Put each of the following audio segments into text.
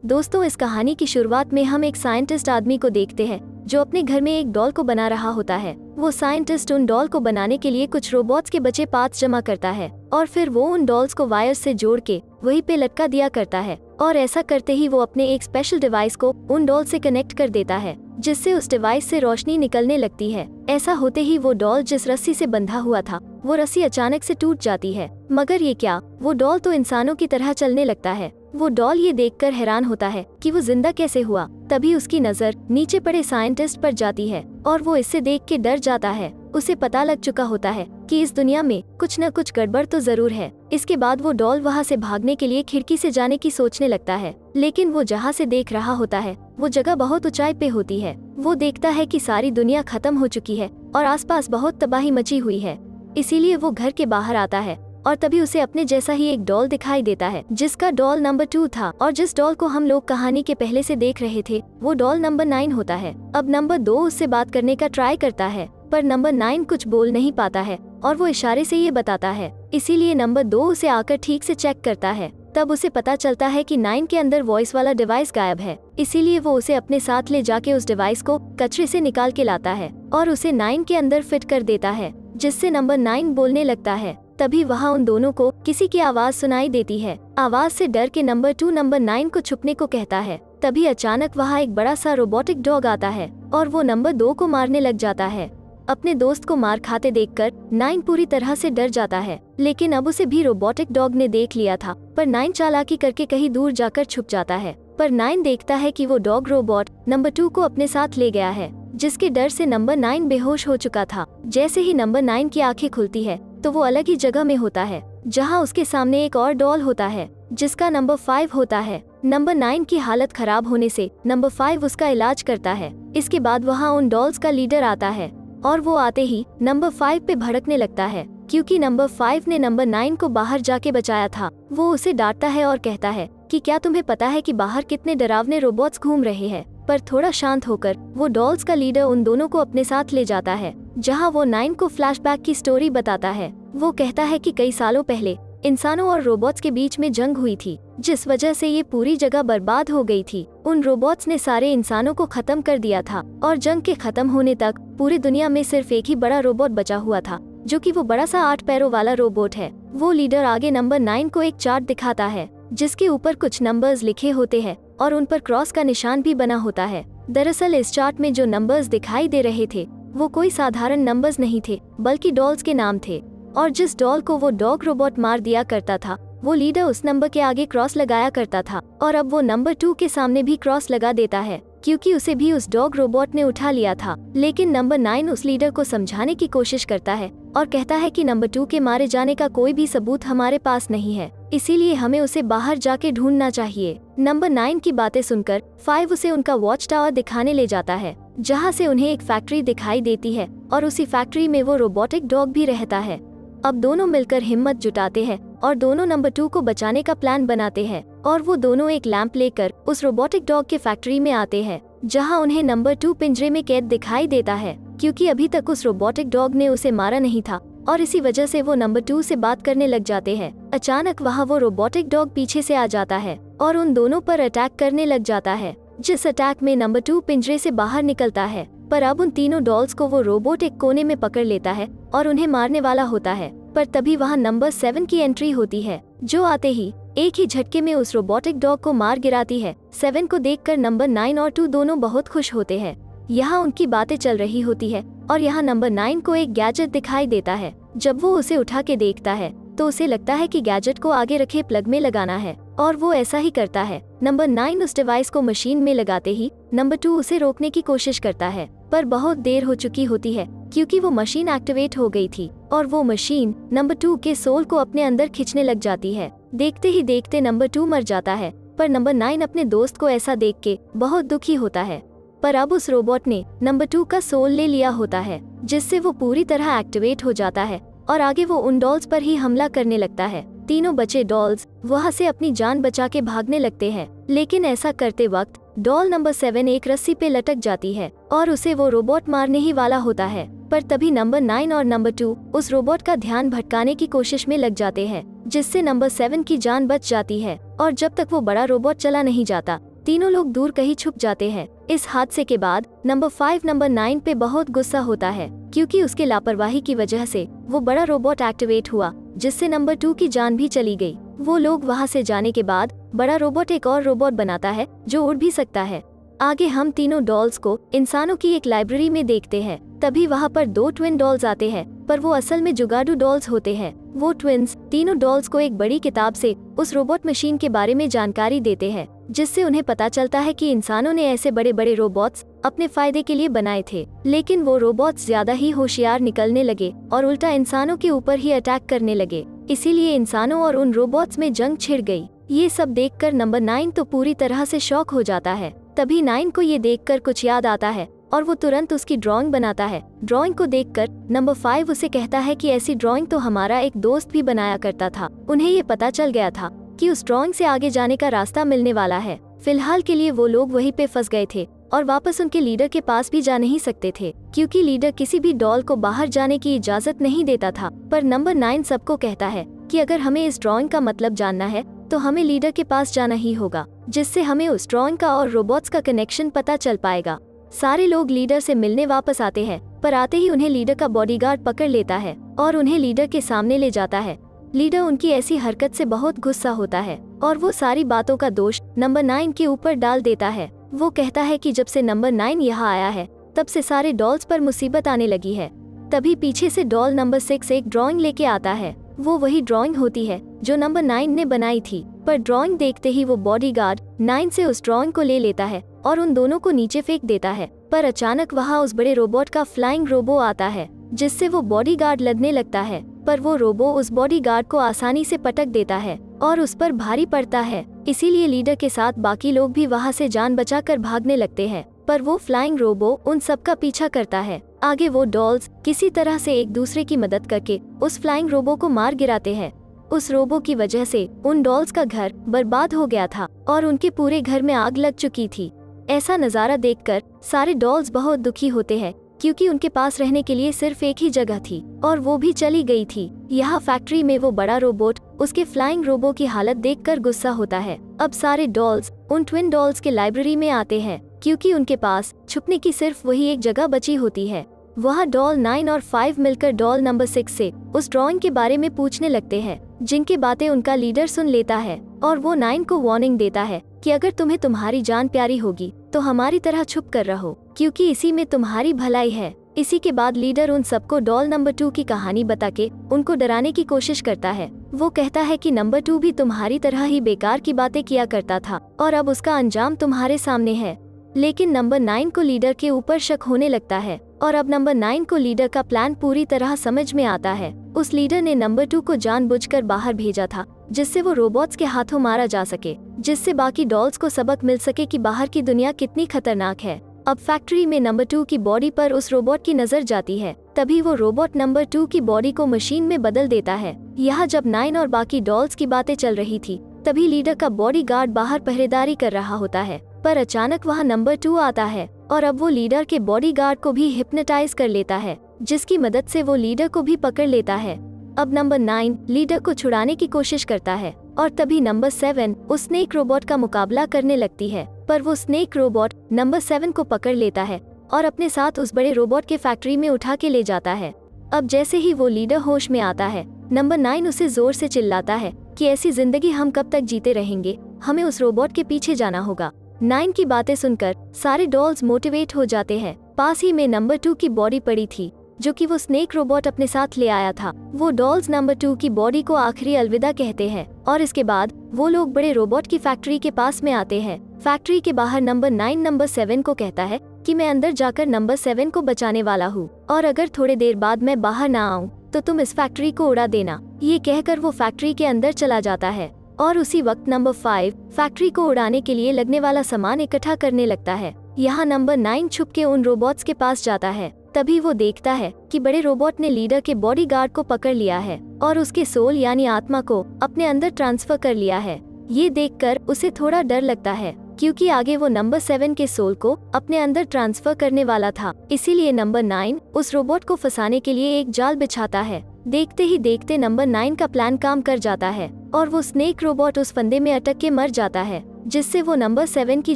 दोस्तों, इस कहानी की शुरुआत में हम एक साइंटिस्ट आदमी को देखते हैं जो अपने घर में एक डॉल को बना रहा होता है। वो साइंटिस्ट उन डॉल को बनाने के लिए कुछ रोबोट्स के बचे पार्ट्स जमा करता है और फिर वो उन डॉल्स को वायर से जोड़ के वहीं पे लटका दिया करता है। और ऐसा करते ही वो अपने एक स्पेशल डिवाइस को उन डॉल से कनेक्ट कर देता है, जिससे उस डिवाइस से रोशनी निकलने लगती है। ऐसा होते ही वो डॉल जिस रस्सी से बंधा हुआ था वो रस्सी अचानक से टूट जाती है। मगर ये क्या, वो डॉल तो इंसानों की तरह चलने लगता है। वो डॉल ये देखकर हैरान होता है कि वो जिंदा कैसे हुआ। तभी उसकी नजर नीचे पड़े साइंटिस्ट पर जाती है और वो इससे देख के डर जाता है। उसे पता लग चुका होता है कि इस दुनिया में कुछ न कुछ गड़बड़ तो जरूर है। इसके बाद वो डॉल वहाँ से भागने के लिए खिड़की से जाने की सोचने लगता है, लेकिन वो जहाँ से देख रहा होता है वो जगह बहुत ऊंचाई पे होती है। वो देखता है कि सारी दुनिया खत्म हो चुकी है और आसपास बहुत तबाही मची हुई है। इसीलिए वो घर के बाहर आता है और तभी उसे अपने जैसा ही एक डॉल दिखाई देता है, जिसका डॉल नंबर 2 था। और जिस डॉल को हम लोग कहानी के पहले से देख रहे थे वो डॉल नंबर 9 होता है। अब नंबर 2 उससे बात करने का ट्राई करता है, पर नंबर 9 कुछ बोल नहीं पाता है और वो इशारे से ये बताता है। इसीलिए नंबर 2 उसे आकर ठीक से चेक करता है। तब उसे पता चलता है कि 9 के अंदर वॉइस वाला डिवाइस गायब है। इसीलिए वो उसे अपने साथ ले जाके उस डिवाइस को कचरे से निकाल के लाता है और उसे 9 के अंदर फिट कर देता है, जिससे नंबर 9 बोलने लगता है। तभी वहाँ उन दोनों को किसी की आवाज सुनाई देती है। आवाज से डर के नंबर 2 नंबर 9 को छुपने को कहता है। तभी अचानक वहाँ एक बड़ा सा रोबोटिक डॉग आता है और वो नंबर 2 को मारने लग जाता है। अपने दोस्त को मार खाते देखकर 9 पूरी तरह से डर जाता है, लेकिन अब उसे भी रोबोटिक डॉग ने देख लिया था। पर 9 चालाकी करके कहीं दूर जाकर छुप जाता है। पर 9 देखता है कि वो डॉग रोबोट नंबर 2 को अपने साथ ले गया है, जिसके डर से नंबर 9 बेहोश हो चुका था। जैसे ही नंबर 9 की आंखें खुलती है तो वो अलग ही जगह में होता है, जहां उसके सामने एक और डॉल होता है जिसका नंबर 5 होता है। नंबर 9 की हालत खराब होने से नंबर 5 उसका इलाज करता है। इसके बाद वहां उन डॉल्स का लीडर आता है और वो आते ही नंबर 5 पे भड़कने लगता है, क्योंकि नंबर 5 ने नंबर 9 को बाहर जाके बचाया था। वो उसे डांटता है और कहता है कि क्या तुम्हें पता है कि बाहर कितने डरावने रोबोट्स घूम रहे हैं। पर थोड़ा शांत होकर वो डॉल्स का लीडर उन दोनों को अपने साथ ले जाता है, जहां वो 9 को फ्लैशबैक की स्टोरी बताता है। वो कहता है कि कई सालों पहले इंसानों और रोबोट्स के बीच में जंग हुई थी, जिस वजह से ये पूरी जगह बर्बाद हो गई थी। उन रोबोट्स ने सारे इंसानों को खत्म कर दिया था और जंग के खत्म होने तक पूरी दुनिया में सिर्फ एक ही बड़ा रोबोट बचा हुआ था, जो कि वो बड़ा सा 8 पैरों वाला रोबोट है। वो लीडर आगे नंबर 9 को एक चार्ट दिखाता है जिसके ऊपर कुछ नंबर्स लिखे होते हैं और उन पर क्रॉस का निशान भी बना होता है। दरअसल इस चार्ट में जो नंबर्स दिखाई दे रहे थे वो कोई साधारण नंबर्स नहीं थे, बल्कि डॉल्स के नाम थे। और जिस डॉल को वो डॉग रोबोट मार दिया करता था वो लीडर उस नंबर के आगे क्रॉस लगाया करता था, और अब वो नंबर 2 के सामने भी क्रॉस लगा देता है, क्योंकि उसे भी उस डॉग रोबोट ने उठा लिया था। लेकिन नंबर 9 उस लीडर को समझाने की कोशिश करता है और कहता है कि नंबर 2 के मारे जाने का कोई भी सबूत हमारे पास नहीं है, इसीलिए हमें उसे बाहर जाके ढूंढना चाहिए। नंबर 9 की बातें सुनकर 5 उसे उनका वॉच टावर दिखाने ले जाता है, जहाँ से उन्हें एक फैक्ट्री दिखाई देती है और उसी फैक्ट्री में वो रोबोटिक डॉग भी रहता है। अब दोनों मिलकर हिम्मत जुटाते हैं और दोनों नंबर 2 को बचाने का प्लान बनाते हैं, और वो दोनों एक लैंप लेकर उस रोबोटिक डॉग के फैक्ट्री में आते हैं, जहां उन्हें नंबर 2 पिंजरे में कैद दिखाई देता है, क्योंकि अभी तक उस रोबोटिक डॉग ने उसे मारा नहीं था और इसी वजह से वो नंबर 2 से बात करने लग जाते हैं। अचानक वहाँ वो रोबोटिक डॉग पीछे से आ जाता है और उन दोनों पर अटैक करने लग जाता है, जिस अटैक में नंबर 2 पिंजरे से बाहर निकलता है। पर अब उन तीनों डॉल्स को वो रोबोट एक कोने में पकड़ लेता है और उन्हें मारने वाला होता है। पर तभी वहाँ नंबर 7 की एंट्री होती है, जो आते ही एक ही झटके में उस रोबोटिक डॉग को मार गिराती है। 7 को देखकर नंबर 9 और 2 दोनों बहुत खुश होते हैं। यहाँ उनकी बातें चल रही होती है और यहाँ नंबर 9 को एक गैजेट दिखाई देता है। जब वो उसे उठा के देखता है तो उसे लगता है कि गैजेट को आगे रखे प्लग में लगाना है, और वो ऐसा ही करता है। नंबर 9 उस डिवाइस को मशीन में लगाते ही नंबर 2 उसे रोकने की कोशिश करता है, पर बहुत देर हो चुकी होती है, क्योंकि वो मशीन एक्टिवेट हो गई थी और वो मशीन नंबर 2 के सोल को अपने अंदर खींचने लग जाती है। देखते ही देखते नंबर 2 मर जाता है। पर नंबर 9 अपने दोस्त को ऐसा देख के बहुत दुखी होता है। पर अब उस रोबोट ने नंबर 2 का सोल ले लिया होता है, जिससे वो पूरी तरह एक्टिवेट हो जाता है और आगे वो उन डॉल्स पर ही हमला करने लगता है। तीनों बचे डॉल्स वहाँ से अपनी जान बचा के भागने लगते हैं, लेकिन ऐसा करते वक्त डॉल नंबर 7 एक रस्सी पे लटक जाती है और उसे वो रोबोट मारने ही वाला होता है। पर तभी नंबर 9 और नंबर 2 उस रोबोट का ध्यान भटकाने की कोशिश में लग जाते हैं, जिससे नंबर 7 की जान बच जाती है। और जब तक वो बड़ा रोबोट चला नहीं जाता तीनों लोग दूर कहीं छुप जाते हैं। इस हादसे के बाद नंबर 5 नंबर 9 पे बहुत गुस्सा होता है, क्योंकि उसके लापरवाही की वजह से वो बड़ा रोबोट एक्टिवेट हुआ, जिससे नंबर 2 की जान भी चली गई। वो लोग वहाँ से जाने के बाद बड़ा रोबोट एक और रोबोट बनाता है जो उड़ भी सकता है। आगे हम तीनों डॉल्स को इंसानों की एक लाइब्रेरी में देखते हैं। तभी वहाँ पर 2 ट्विन डॉल्स आते हैं, पर वो असल में जुगाड़ू डॉल्स होते हैं। वो ट्विन्स तीनों डॉल्स को एक बड़ी किताब से उस रोबोट मशीन के बारे में जानकारी देते हैं, जिससे उन्हें पता चलता है कि इंसानों ने ऐसे बड़े बड़े रोबोट्स अपने फायदे के लिए बनाए थे, लेकिन वो रोबोट्स ज्यादा ही होशियार निकलने लगे और उल्टा इंसानों के ऊपर ही अटैक करने लगे। इसीलिए इंसानों और उन रोबोट्स में जंग छिड़ गई। ये सब देखकर नंबर 9 तो पूरी तरह से शॉक हो जाता है। तभी 9 को ये देखकर कुछ याद आता है और वो तुरंत उसकी ड्राइंग बनाता है। ड्राइंग को देखकर नंबर 5 उसे कहता है कि ऐसी ड्राइंग तो हमारा एक दोस्त भी बनाया करता था। उन्हें ये पता चल गया था कि उस ड्राइंग से आगे जाने का रास्ता मिलने वाला है। फिलहाल के लिए वो लोग वहीं पे फंस गए थे और वापस उनके लीडर के पास भी जा नहीं सकते थे, क्योंकि लीडर किसी भी डॉल को बाहर जाने की इजाजत नहीं देता था। पर नंबर 9 सबको कहता है कि अगर हमें इस ड्राइंग का मतलब जानना है तो हमें लीडर के पास जाना ही होगा, जिससे हमें उस ड्राइंग का और रोबोट्स का कनेक्शन पता चल पाएगा। सारे लोग लीडर से मिलने वापस आते हैं, पर आते ही उन्हें लीडर का बॉडीगार्ड पकड़ लेता है और उन्हें लीडर के सामने ले जाता है। लीडर उनकी ऐसी हरकत से बहुत गुस्सा होता है और वो सारी बातों का दोष नंबर 9 के ऊपर डाल देता है। वो कहता है कि जब से नंबर 9 यहाँ आया है तब से सारे डॉल्स पर मुसीबत आने लगी है। तभी पीछे से डॉल नंबर 6 एक ड्राइंग लेके आता है। वो वही ड्राइंग होती है जो नंबर 9 ने बनाई थी, पर ड्राइंग देखते ही वो बॉडीगार्ड 9 से उस ड्राइंग को ले लेता है और उन दोनों को नीचे फेंक देता है। पर अचानक वहाँ उस बड़े रोबोट का फ्लाइंग रोबो आता है, जिससे वो बॉडीगार्ड लड़ने लगता है, पर वो रोबो उस बॉडीगार्ड को आसानी से पटक देता है और उस पर भारी पड़ता है। इसीलिए लीडर के साथ बाकी लोग भी वहाँ से जान बचाकर भागने लगते हैं, पर वो फ्लाइंग रोबो उन सबका पीछा करता है। आगे वो डॉल्स किसी तरह से एक दूसरे की मदद करके उस फ्लाइंग रोबो को मार गिराते हैं। उस रोबो की वजह से उन डॉल्स का घर बर्बाद हो गया था और उनके पूरे घर में आग लग चुकी थी। ऐसा नजारा देखकर सारे डॉल्स बहुत दुखी होते हैं, क्योंकि उनके पास रहने के लिए सिर्फ एक ही जगह थी और वो भी चली गई थी। यहाँ फैक्ट्री में वो बड़ा रोबोट उसके फ्लाइंग रोबो की हालत देखकर गुस्सा होता है। अब सारे डॉल्स उन ट्विन डॉल्स के लाइब्रेरी में आते हैं, क्योंकि उनके पास छुपने की सिर्फ वही एक जगह बची होती है। वहाँ डॉल 9 और 5 मिलकर डॉल नंबर 6 से उस ड्राइंग के बारे में पूछने लगते हैं, जिनकी बातें उनका लीडर सुन लेता है और वो 9 को वार्निंग देता है कि अगर तुम्हें तुम्हारी जान प्यारी होगी तो हमारी तरह छुप कर रहो, क्योंकि इसी में तुम्हारी भलाई है। इसी के बाद लीडर उन सबको डॉल नंबर 2 की कहानी बता के उनको डराने की कोशिश करता है। वो कहता है कि नंबर 2 भी तुम्हारी तरह ही बेकार की बातें किया करता था और अब उसका अंजाम तुम्हारे सामने है। लेकिन नंबर 9 को लीडर के ऊपर शक होने लगता है और अब नंबर 9 को लीडर का प्लान पूरी तरह समझ में आता है। उस लीडर ने नंबर 2 को जानबूझकर बाहर भेजा था, जिससे वो रोबोट्स के हाथों मारा जा सके, जिससे बाकी डॉल्स को सबक मिल सके कि बाहर की दुनिया कितनी खतरनाक है। अब फैक्ट्री में नंबर 2 की बॉडी पर उस रोबोट की नजर जाती है। तभी वो रोबोट नंबर 2 की बॉडी को मशीन में बदल देता है। यहाँ जब 9 और बाकी डॉल्स की बातें चल रही थी, तभी लीडर का बॉडीगार्ड बाहर पहरेदारी कर रहा होता है, पर अचानक वहाँ नंबर 2 आता है और अब वो लीडर के बॉडीगार्ड को भी हिप्नोटाइज कर लेता है, जिसकी मदद से वो लीडर को भी पकड़ लेता है। अब नंबर 9 लीडर को छुड़ाने की कोशिश करता है और तभी नंबर 7 उस स्नेक रोबोट का मुकाबला करने लगती है, पर वो स्नेक रोबोट नंबर 7 को पकड़ लेता है और अपने साथ उस बड़े रोबोट के फैक्ट्री में उठा के ले जाता है। अब जैसे ही वो लीडर होश में आता है, नंबर 9 उसे जोर से चिल्लाता है कि ऐसी जिंदगी हम कब तक जीते रहेंगे, हमें उस रोबोट के पीछे जाना होगा। 9 की बातें सुनकर सारे डॉल्स मोटिवेट हो जाते हैं। पास ही में नंबर 2 की बॉडी पड़ी थी, जो कि वो स्नेक रोबोट अपने साथ ले आया था। वो डॉल्स नंबर 2 की बॉडी को आखिरी अलविदा कहते हैं और इसके बाद वो लोग बड़े रोबोट की फैक्ट्री के पास में आते हैं। फैक्ट्री के बाहर नंबर 9 नंबर 7 को कहता है कि मैं अंदर जाकर नंबर 7 को बचाने वाला हूँ और अगर थोड़ी देर बाद मैं बाहर ना आऊँ तो तुम इस फैक्ट्री को उड़ा देना। ये कहकर वो फैक्ट्री के अंदर चला जाता है और उसी वक्त नंबर 5 फैक्ट्री को उड़ाने के लिए लगने वाला सामान इकट्ठा करने लगता है। यहाँ नंबर 9 छुप के उन रोबोट्स के पास जाता है। तभी वो देखता है कि बड़े रोबोट ने लीडर के बॉडीगार्ड को पकड़ लिया है और उसके सोल यानी आत्मा को अपने अंदर ट्रांसफर कर लिया है। ये देखकर उसे थोड़ा डर लगता है, क्योंकि आगे वो नंबर 7 के सोल को अपने अंदर ट्रांसफर करने वाला था। इसीलिए नंबर 9 उस रोबोट को फंसाने के लिए एक जाल बिछाता है। देखते ही देखते नंबर 9 का प्लान काम कर जाता है और वो स्नेक रोबोट उस फंदे में अटक के मर जाता है। जिससे वो नंबर 7 की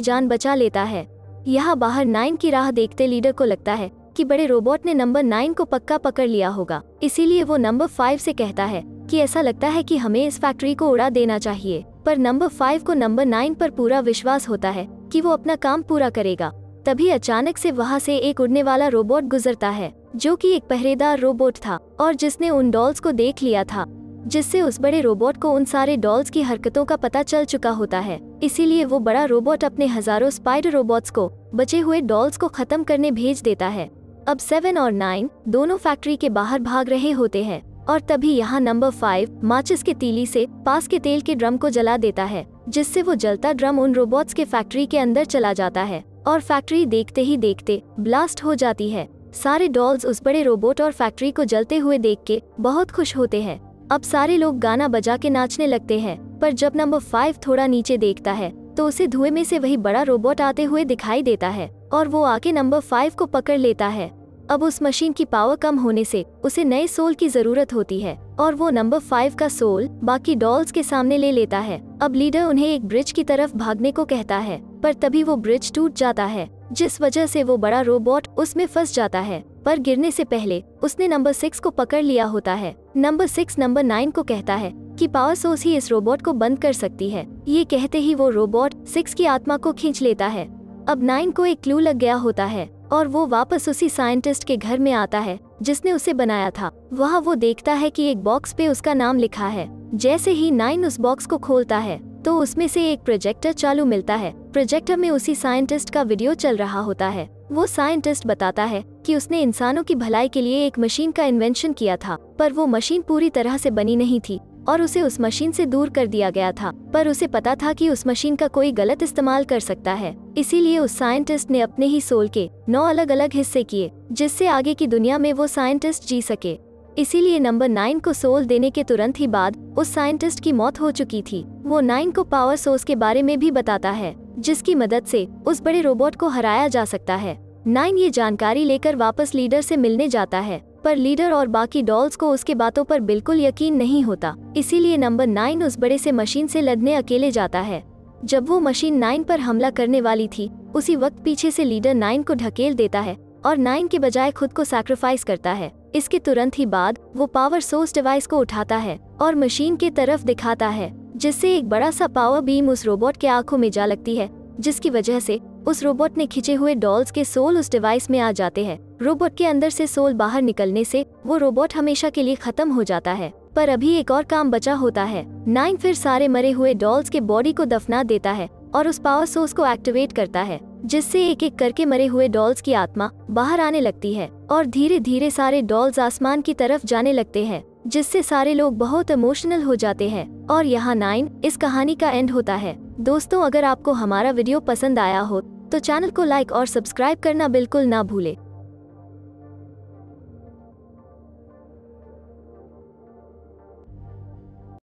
जान बचा लेता है। यहाँ बाहर 9 की राह देखते लीडर को लगता है कि बड़े रोबोट ने नंबर 9 को पक्का पकड़ लिया होगा। इसीलिए वो नंबर 5 से कहता है कि ऐसा लगता है कि हमें इस फैक्ट्री को उड़ा देना चाहिए। पर नंबर 5 को नंबर 9 पर पूरा विश्वास होता है कि वो अपना काम पूरा करेगा। तभी अचानक से वहाँ से एक उड़ने वाला रोबोट गुजरता है, जो कि एक पहरेदार रोबोट था और जिसने उन डॉल्स को देख लिया था, जिससे उस बड़े रोबोट को उन सारे डॉल्स की हरकतों का पता चल चुका होता है। इसीलिए वो बड़ा रोबोट अपने हजारों स्पाइडर रोबोट्स को बचे हुए डॉल्स को खत्म करने भेज देता है। अब 7 और 9 दोनों फैक्ट्री के बाहर भाग रहे होते हैं और तभी यहाँ नंबर 5 माचिस के तीली से पास के तेल के ड्रम को जला देता है, जिससे वो जलता ड्रम उन रोबोट्स के फैक्ट्री के अंदर चला जाता है और फैक्ट्री देखते ही देखते ब्लास्ट हो जाती है। सारे डॉल्स उस बड़े रोबोट और फैक्ट्री को जलते हुए देख के बहुत खुश होते हैं। अब सारे लोग गाना बजा के नाचने लगते हैं, पर जब नंबर 5 थोड़ा नीचे देखता है तो उसे धुएं में से वही बड़ा रोबोट आते हुए दिखाई देता है और वो आके नंबर 5 को पकड़ लेता है। अब उस मशीन की पावर कम होने से उसे नए सोल की जरूरत होती है और वो नंबर 5 का सोल बाकी डॉल्स के सामने ले लेता है। अब लीडर उन्हें एक ब्रिज की तरफ भागने को कहता है, पर तभी वो ब्रिज टूट जाता है, जिस वजह से वो बड़ा रोबोट उसमें फंस जाता है। पर गिरने से पहले उसने नंबर 6 को पकड़ लिया होता है। नंबर 6 नंबर 9 को कहता है कि पावर सोर्स ही इस रोबोट को बंद कर सकती है। ये कहते ही वो रोबोट 6 की आत्मा को खींच लेता है। अब 9 को एक क्लू लग गया होता है और वो वापस उसी साइंटिस्ट के घर में आता है जिसने उसे बनाया था। वहाँ वो देखता है कि एक बॉक्स पे उसका नाम लिखा है। जैसे ही 9 उस बॉक्स को खोलता है तो उसमें से एक प्रोजेक्टर चालू मिलता है। प्रोजेक्टर में उसी साइंटिस्ट का वीडियो चल रहा होता है। वो साइंटिस्ट बताता है कि उसने इंसानों की भलाई के लिए एक मशीन का इन्वेंशन किया था, पर वो मशीन पूरी तरह से बनी नहीं थी और उसे उस मशीन से दूर कर दिया गया था। पर उसे पता था कि उस मशीन का कोई गलत इस्तेमाल कर सकता है। इसीलिए उस साइंटिस्ट ने अपने ही सोल के 9 अलग अलग हिस्से किए, जिससे आगे की दुनिया में वो साइंटिस्ट जी सके। इसीलिए नंबर 9 को सोल देने के तुरंत ही बाद उस साइंटिस्ट की मौत हो चुकी थी। वो 9 को पावर सोर्स के बारे में भी बताता है, जिसकी मदद से उस बड़े रोबोट को हराया जा सकता है। 9 ये जानकारी लेकर वापस लीडर से मिलने जाता है, पर लीडर और बाकी डॉल्स को उसके बातों पर बिल्कुल यकीन नहीं होता। इसीलिए नंबर 9 उस बड़े से मशीन से लड़ने अकेले जाता है। जब वो मशीन 9 पर हमला करने वाली थी, उसी वक्त पीछे से लीडर 9 को ढकेल देता है और 9 के बजाय खुद को सैक्रिफाइस करता है। इसके तुरंत ही बाद वो पावर सोर्स डिवाइस को उठाता है और मशीन के तरफ दिखाता है, जिससे एक बड़ा सा पावर बीम उस रोबोट के आंखों में जा लगती है, जिसकी वजह से उस रोबोट ने खींचे हुए डॉल्स के सोल उस डिवाइस में आ जाते हैं। रोबोट के अंदर से सोल बाहर निकलने से वो रोबोट हमेशा के लिए खत्म हो जाता है। पर अभी एक और काम बचा होता है। 9 फिर सारे मरे हुए डॉल्स के बॉडी को दफना देता है और उस पावर सोर्स को एक्टिवेट करता है, जिससे एक एक करके मरे हुए डॉल्स की आत्मा बाहर आने लगती है और धीरे धीरे सारे डॉल्स आसमान की तरफ जाने लगते हैं, जिससे सारे लोग बहुत इमोशनल हो जाते हैं। और यहाँ 9 इस कहानी का एंड होता है। दोस्तों, अगर आपको हमारा वीडियो पसंद आया हो तो चैनल को लाइक और सब्सक्राइब करना बिल्कुल ना भूले।